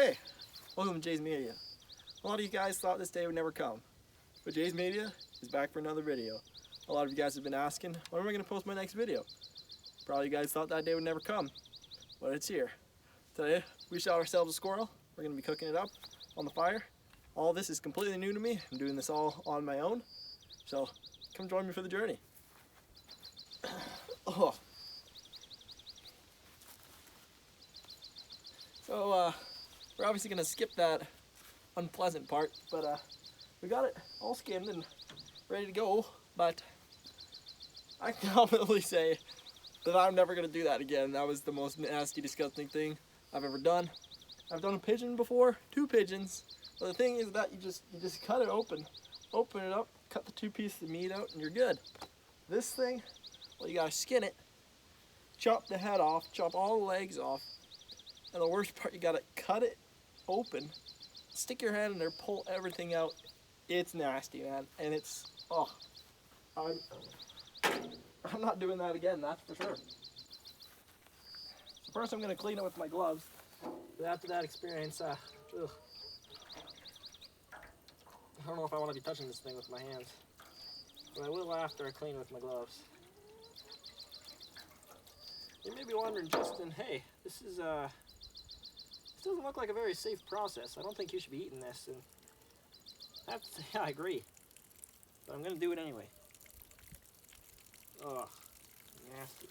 Hey, welcome to Jay's Media. A lot of you guys thought this day would never come, but Jay's Media is back for another video. A lot of you guys have been asking, when am I going to post my next video? Probably you guys thought that day would never come, but it's here. Today, we shot ourselves a squirrel. We're going to be cooking it up on the fire. All this is completely new to me. I'm doing this all on my own, so come join me for the journey. Oh. So, we're obviously going to skip that unpleasant part, but we got it all skinned and ready to go, but I can confidently say that I'm never going to do that again. That was the most nasty, disgusting thing I've ever done. I've done a pigeon before, 2 pigeons, but the thing is that you just cut it open it up, cut the 2 pieces of meat out, and you're good. This thing, well, you gotta skin it, chop the head off, chop all the legs off, and the worst part, you gotta cut it open, stick your hand in there, pull everything out. It's nasty, man, and it's, oh, I'm not doing that again, that's for sure. So first I'm gonna clean it with my gloves, but after that experience, ugh. I don't know if I want to be touching this thing with my hands, but I will after I clean it with my gloves. You may be wondering, Justin, hey, this doesn't look like a very safe process. I don't think you should be eating this. And yeah, I agree, but I'm gonna do it anyway. Ugh, nasty.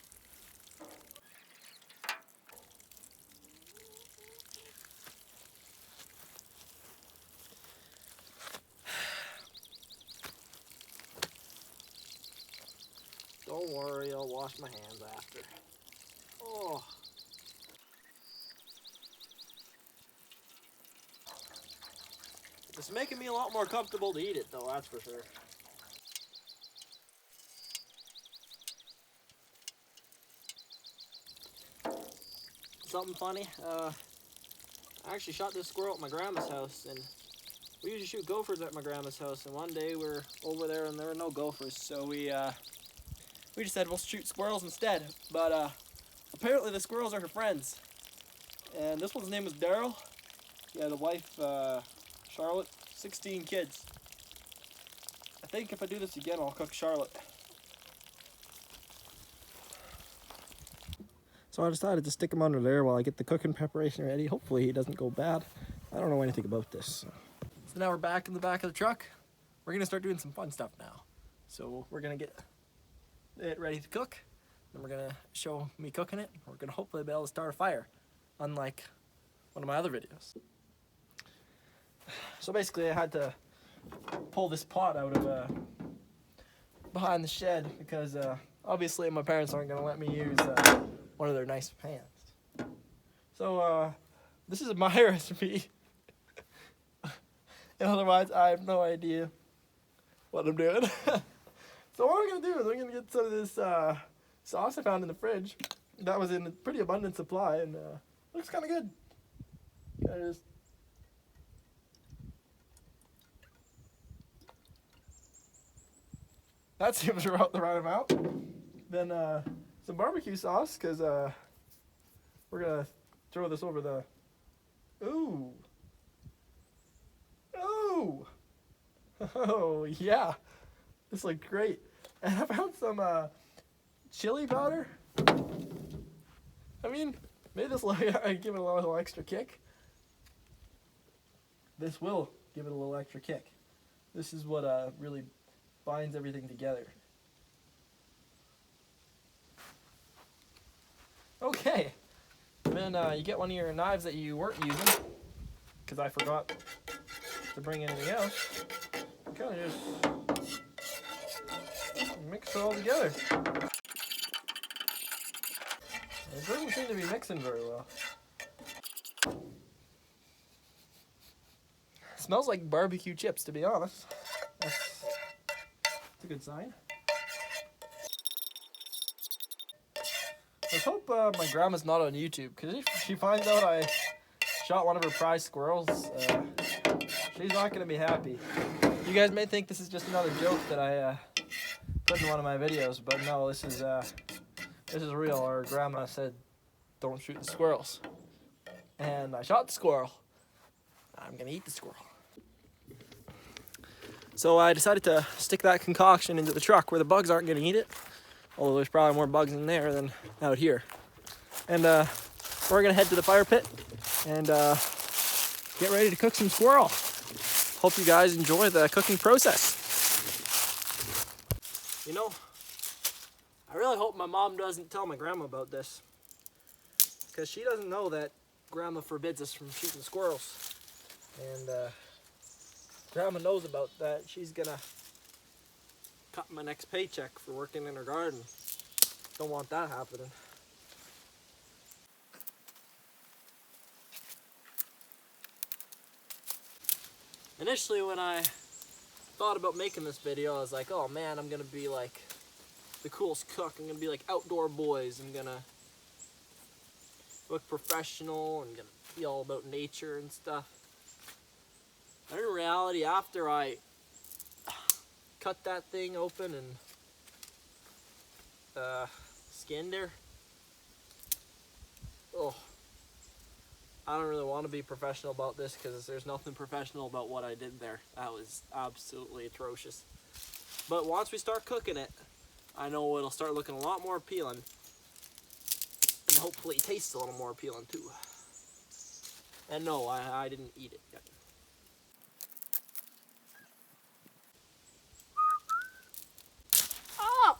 Don't worry, I'll wash my hands after. Oh. It's making me a lot more comfortable to eat it though, that's for sure. Something funny, I actually shot this squirrel at my grandma's house, and we usually shoot gophers at my grandma's house, and one day we were over there and there were no gophers, so we just said we'll shoot squirrels instead. But apparently the squirrels are her friends, and this one's name was Daryl. He had a wife, Charlotte, 16 kids. I think if I do this again, I'll cook Charlotte. So I decided to stick him under there while I get the cooking preparation ready. Hopefully he doesn't go bad. I don't know anything about this. So now we're back in the back of the truck. We're gonna start doing some fun stuff now. So we're gonna get it ready to cook. Then we're gonna show me cooking it. We're gonna hopefully be able to start a fire, unlike one of my other videos. So basically I had to pull this pot out of behind the shed because obviously my parents aren't gonna let me use one of their nice pans. So this is my recipe. And otherwise I have no idea what I'm doing. So what we're gonna do is we're gonna get some of this sauce I found in the fridge. That was in a pretty abundant supply and looks kind of good. That seems about the right amount. Then some barbecue sauce, because we're gonna throw this over the. Ooh. Ooh. Oh yeah, this looks great. And I found some chili powder. I mean, maybe this will give it a little extra kick. This will give it a little extra kick. This is what really binds everything together. Okay, and then you get one of your knives that you weren't using, because I forgot to bring anything else. Kind of just mix it all together. It doesn't seem to be mixing very well. It smells like barbecue chips, to be honest. That's a good sign. Let's hope my grandma's not on YouTube, because if she finds out I shot one of her prize squirrels, she's not going to be happy. You guys may think this is just another joke that I put in one of my videos, but no, this is real. Our grandma said, don't shoot the squirrels. And I shot the squirrel. I'm gonna eat the squirrel. So I decided to stick that concoction into the truck where the bugs aren't gonna eat it. Although there's probably more bugs in there than out here. And we're gonna head to the fire pit and get ready to cook some squirrel. Hope you guys enjoy the cooking process. You know, I really hope my mom doesn't tell my grandma about this, because she doesn't know that grandma forbids us from shooting squirrels. And grandma knows about that. She's gonna cut my next paycheck for working in her garden. Don't want that happening. Initially, when I thought about making this video, I was like, oh man, I'm gonna be like the coolest cook. I'm gonna be like Outdoor Boys. I'm gonna look professional and gonna be all about nature and stuff. And in reality, after I cut that thing open and skinned her, oh, I don't really want to be professional about this, because there's nothing professional about what I did there. That was absolutely atrocious. But once we start cooking it, I know it'll start looking a lot more appealing, and hopefully it tastes a little more appealing too. And no, I didn't eat it yet. Ah!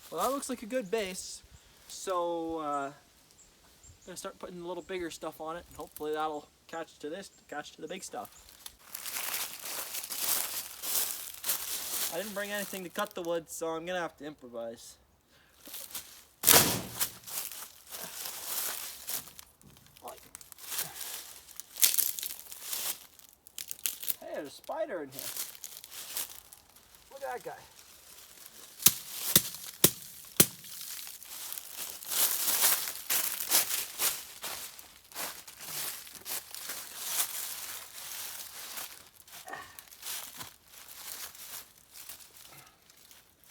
Well, that looks like a good base, so I'm gonna start putting a little bigger stuff on it, and hopefully that'll catch to the big stuff. I didn't bring anything to cut the wood, so I'm gonna have to improvise. Hey, there's a spider in here. Look at that guy.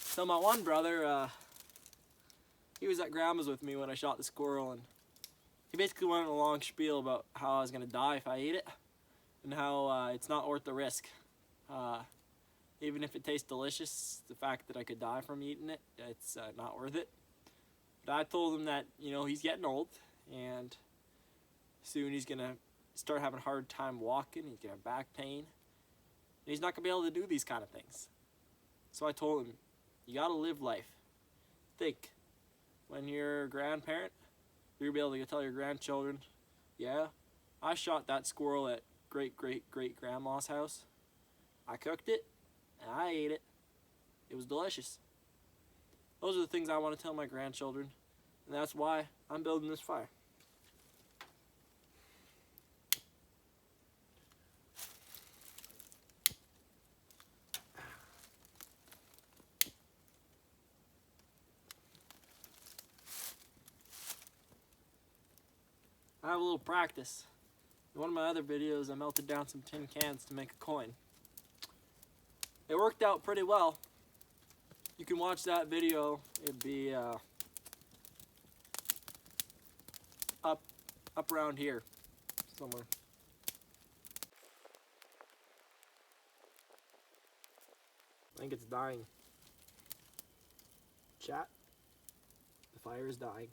So my one brother, he was at grandma's with me when I shot the squirrel, and he basically went on a long spiel about how I was gonna die if I ate it, and how it's not worth the risk. Even if it tastes delicious, the fact that I could die from eating it, it's not worth it. But I told him that, you know, he's getting old, and soon he's gonna start having a hard time walking, he's gonna have back pain, and he's not gonna be able to do these kind of things. So I told him, you gotta live life. Think, when you're a grandparent, you're gonna be able to tell your grandchildren, yeah, I shot that squirrel at great-great-great-grandma's house. I cooked it, and I ate it. It was delicious. Those are the things I want to tell my grandchildren, and that's why I'm building this fire. I have a little practice. In one of my other videos, I melted down some tin cans to make a coin. It worked out pretty well. You can watch that video. It'd be up around here somewhere. I think it's dying. Chat, the fire is dying.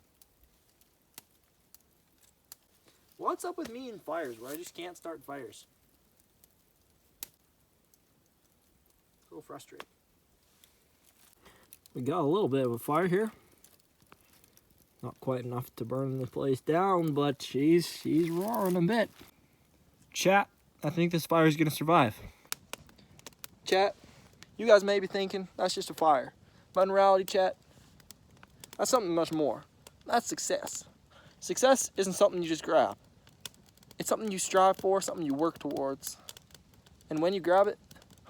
What's up with me and fires where I just can't start fires? So frustrating. We got a little bit of a fire here. Not quite enough to burn the place down, but she's roaring a bit. Chat, I think this fire is gonna survive. Chat, you guys may be thinking that's just a fire, but in reality, chat, that's something much more. That's success. Success isn't something you just grab. It's something you strive for, something you work towards. And when you grab it,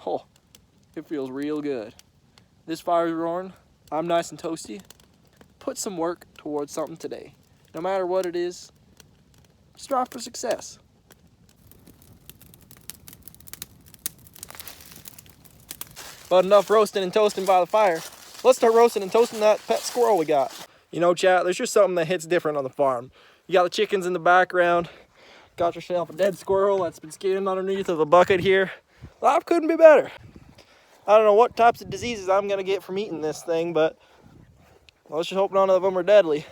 oh, it feels real good. This fire's roaring. I'm nice and toasty. Put some work towards something today. No matter what it is, strive for success. But enough roasting and toasting by the fire. Let's start roasting and toasting that pet squirrel we got. You know, chat, there's just something that hits different on the farm. You got the chickens in the background. Got yourself a dead squirrel that's been skinned underneath of a bucket here. Life couldn't be better. I don't know what types of diseases I'm gonna get from eating this thing, but let's just hope none of them are deadly.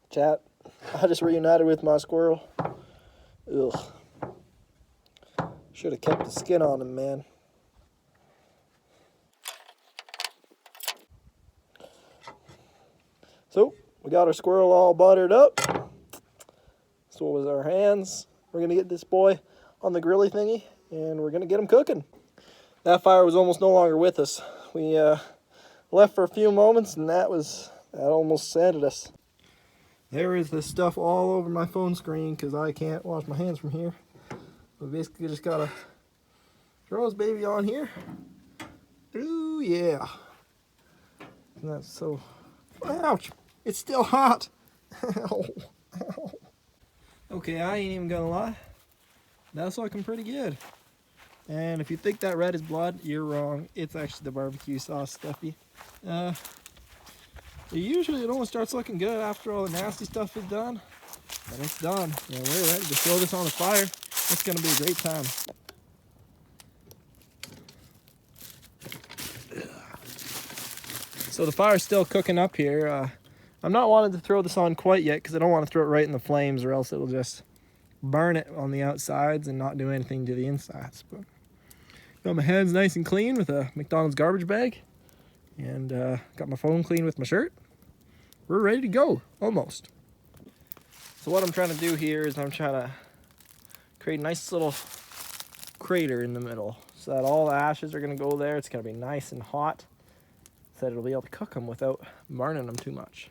Chat, I just reunited with my squirrel. Ugh. Should have kept the skin on him, man. So, we got our squirrel all buttered up. So was our hands. We're gonna get this boy on the grilly thingy, and we're gonna get him cooking. That fire was almost no longer with us. We left for a few moments, and that almost sanded us. There is this stuff all over my phone screen because I can't wash my hands from here. We basically just gotta throw this baby on here. Ooh, yeah. And that's so... Ouch! It's still hot! Ow, ow. Okay, I ain't even gonna lie. That's looking pretty good. And if you think that red is blood, you're wrong. It's actually the barbecue sauce stuffy. Usually it only starts looking good after all the nasty stuff is done. And it's done. And we're ready to throw this on the fire. It's gonna be a great time. So the fire's still cooking up here. I'm not wanting to throw this on quite yet because I don't want to throw it right in the flames or else it'll just burn it on the outsides and not do anything to the insides. But got my hands nice and clean with a McDonald's garbage bag, and got my phone clean with my shirt. We're ready to go, almost. So what I'm trying to do here is I'm trying to create a nice little crater in the middle so that all the ashes are going to go there. It's going to be nice and hot so that it'll be able to cook them without burning them too much.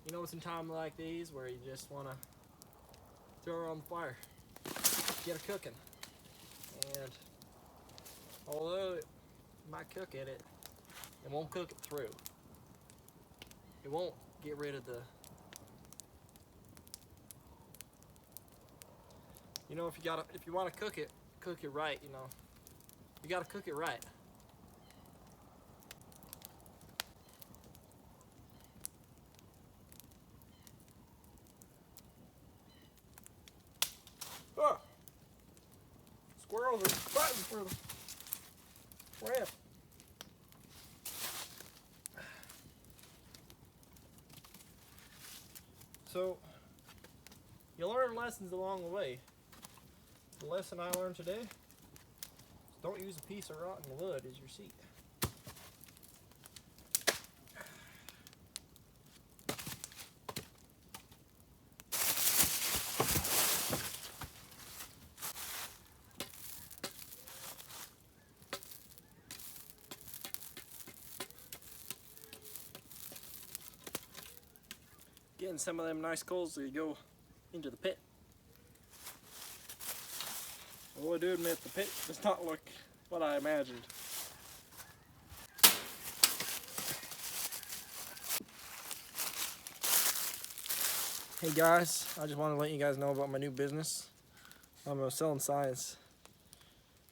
You know, some time like these where you just want to throw it on the fire, get it cooking. And although it might cook it won't cook it through. It won't get rid of the... You know, if you want to cook it right, you know. You gotta cook it right. Oh! Squirrels are fighting for the shrimp. So, you learn lessons along the way. The lesson I learned today is don't use a piece of rotten wood as your seat. Getting some of them nice coals that go into the pit. Well, I do admit the pit does not look what I imagined. Hey guys, I just want to let you guys know about my new business. I'm selling science.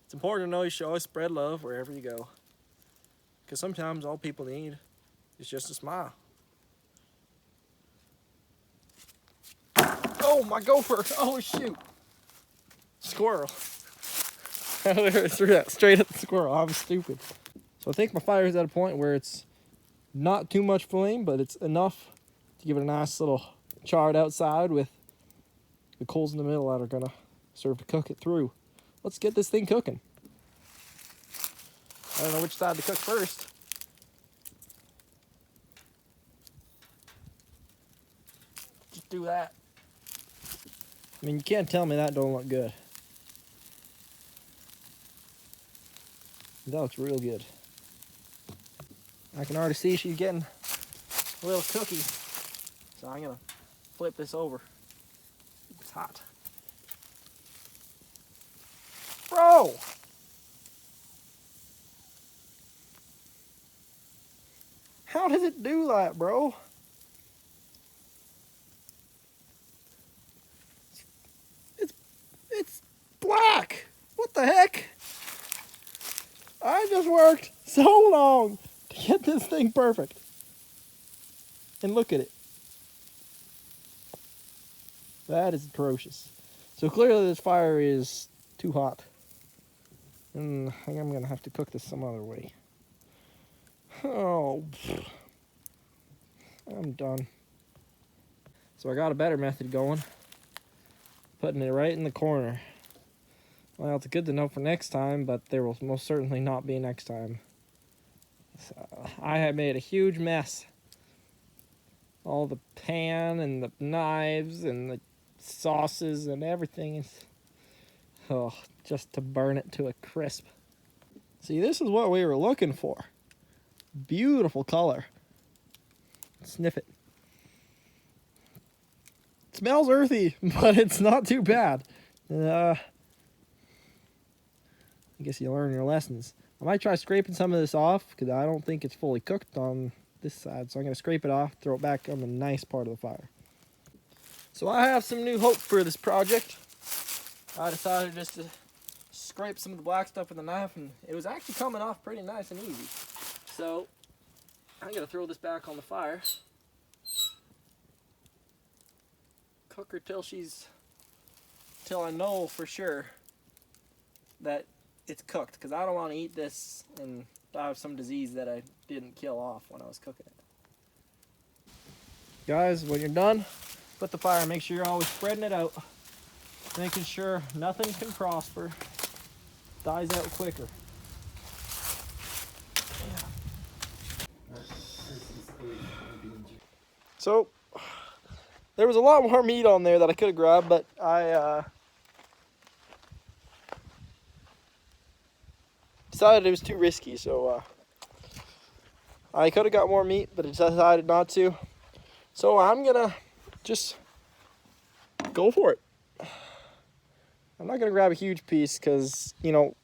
It's important to know you should always spread love wherever you go. Because sometimes all people need is just a smile. Oh, my gopher! Oh shoot! Squirrel. I threw that straight at the squirrel. I'm stupid. So I think my fire is at a point where it's not too much flame, but it's enough to give it a nice little charred outside with the coals in the middle that are gonna serve to cook it through. Let's get this thing cooking. I don't know which side to cook first. Just do that. I mean, you can't tell me that don't look good. That looks real good. I can already see she's getting a little cookie. So I'm gonna flip this over. It's hot. Bro! How does it do that, bro? It's black! What the heck? I just worked so long to get this thing perfect. And look at it. That is atrocious. So clearly this fire is too hot. And I think I'm gonna have to cook this some other way. Oh, I'm done. So I got a better method going. Putting it right in the corner. Well, it's good to know for next time, but there will most certainly not be next time. So I have made a huge mess. All the pan and the knives and the sauces and everything is, oh, just to burn it to a crisp. See, this is what we were looking for. Beautiful color. Sniff it. It smells earthy, but it's not too bad. I guess you learn your lessons. I might try scraping some of this off because I don't think it's fully cooked on this side. So I'm going to scrape it off, throw it back on the nice part of the fire. So I have some new hope for this project. I decided just to scrape some of the black stuff with a knife, and it was actually coming off pretty nice and easy. So I'm going to throw this back on the fire. Cook her till I know for sure that it's cooked, because I don't want to eat this and die of some disease that I didn't kill off when I was cooking it. Guys, when you're done, put the fire. Make sure you're always spreading it out, making sure nothing can prosper, dies out quicker. So there was a lot more meat on there that I could have grabbed, but I decided it was too risky, so I could have got more meat, but I decided not to. So I'm gonna just go for it. I'm not gonna grab a huge piece because, you know,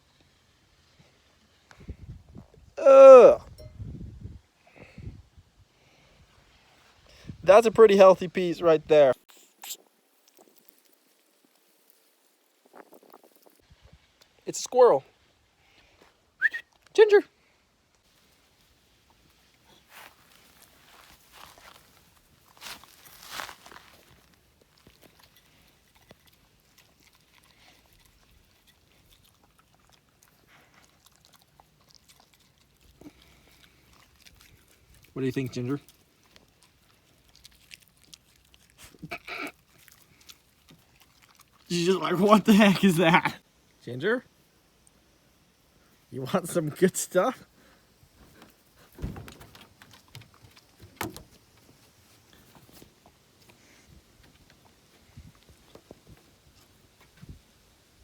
that's a pretty healthy piece right there. It's a squirrel. Ginger. What do you think, Ginger? She's just like, what the heck is that? Ginger? You want some good stuff?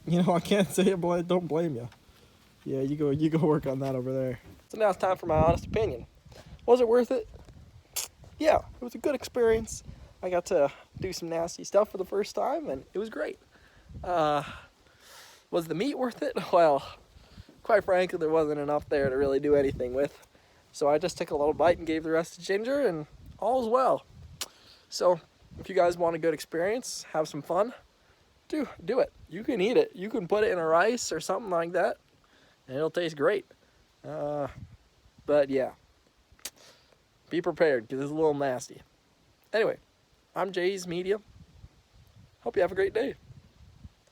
You know, I can't say it, but don't blame you. Yeah, you go work on that over there. So now it's time for my honest opinion. Was it worth it? Yeah, it was a good experience. I got to do some nasty stuff for the first time, and it was great. Was the meat worth it? Well, quite frankly, there wasn't enough there to really do anything with. So I just took a little bite and gave the rest to Ginger, and all is well. So if you guys want a good experience, have some fun, do it. You can eat it. You can put it in a rice or something like that, and it'll taste great. But yeah, be prepared because it's a little nasty. Anyway, I'm Jay's Media. Hope you have a great day.